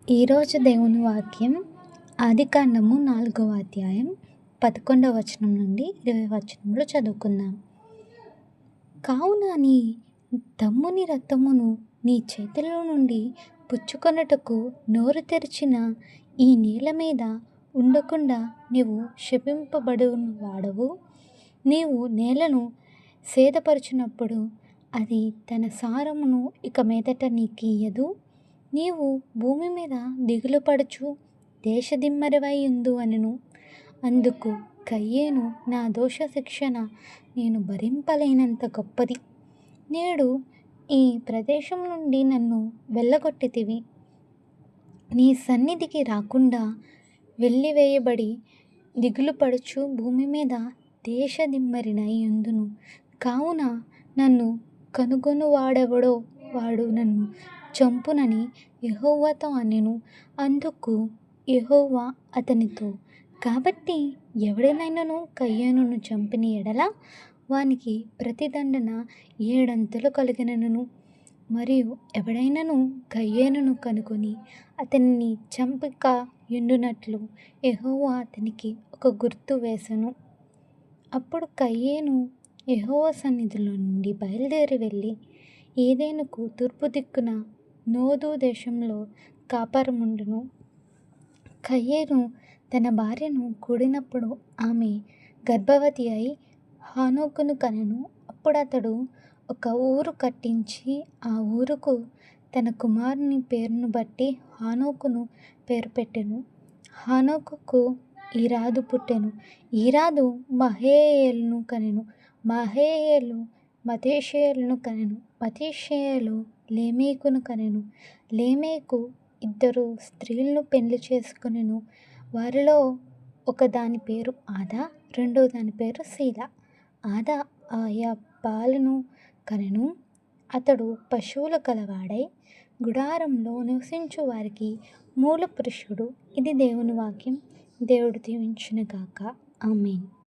ఈరోజు దేవుని వాక్యం ఆదికాండము 4వ అధ్యాయం 11వ వచనం నుండి 20వ వచనంలో చదువుకుందాం. కావున నీ తమ్ముని రక్తమును నీ చేతిలో నుండి పుచ్చుకొనుటకు నోరు తెరిచిన ఈ నేల మీద ఉండకుండా నీవు శపింపబడిన వాడవు. నీవు నేలను సేదపరచినప్పుడు అది తన సారమును ఇక మీదట నీకియ్యదు. నీవు భూమి మీద దిగులు పడుచు దేశదిమ్మరివై ఉందు అనెను. అందుకు కయ్యేను, నా దోష శిక్షణ నేను భరింపలేనంత గొప్పది. నేడు ఈ ప్రదేశం నుండి నన్ను వెళ్ళగొట్టితివి. నీ సన్నిధికి రాకుండా వెళ్లివేయబడి దిగులు పడుచు భూమి మీద దేశదిమ్మరినై ఉందును. కావున నన్ను కనుగొనువాడెవడో వాడు నన్ను చంపునని యెహోవాతో అనెను. అందుకు యెహోవా అతనితో, కాబట్టి ఎవడనైనను కయ్యేనును చంపిన ఎడల వానికి ప్రతిదండన 7 అంతలు కలుగనెను. మరియు ఎవడైనను కయ్యేనును కనుగొని అతనిని చంపక యుండునట్లు యెహోవా అతనికి ఒక గుర్తు వేసెను. అప్పుడు కయ్యేను యెహోవా సన్నిధిలో నుండి బయలుదేరి వెళ్ళి ఏదెనుకు తూర్పు దిక్కున నోదు దేశంలో కాపురముండెను. కయ్యేను తన భార్యను కూడినప్పుడు ఆమె గర్భవతి అయి హానోకును కనెను. అప్పుడతడు ఒక ఊరు కట్టించి ఆ ఊరుకు తన కుమారుని పేరును బట్టి హానోకును పేరు పెట్టెను. హానోకుకు ఈరాదు పుట్టెను. ఈరాదు మహలయేలును కనెను. మహలయేలు మతూషేలను కనెను. మతూషేలు లేమెకును కనెను. లేమెకు 2 స్త్రీలను పెండ్లి చేసుకొనెను. వారిలో ఒకదాని పేరు ఆదా, రెండో దాని పేరు శీలా. ఆదా అయబాలును కనెను. అతడు పశువులు గలవాడై గుడారంలో నివసించు వారికి మూల పురుషుడు. ఇది దేవుని వాక్యం. దేవుడు దీవించునుగాక. ఆమేన్.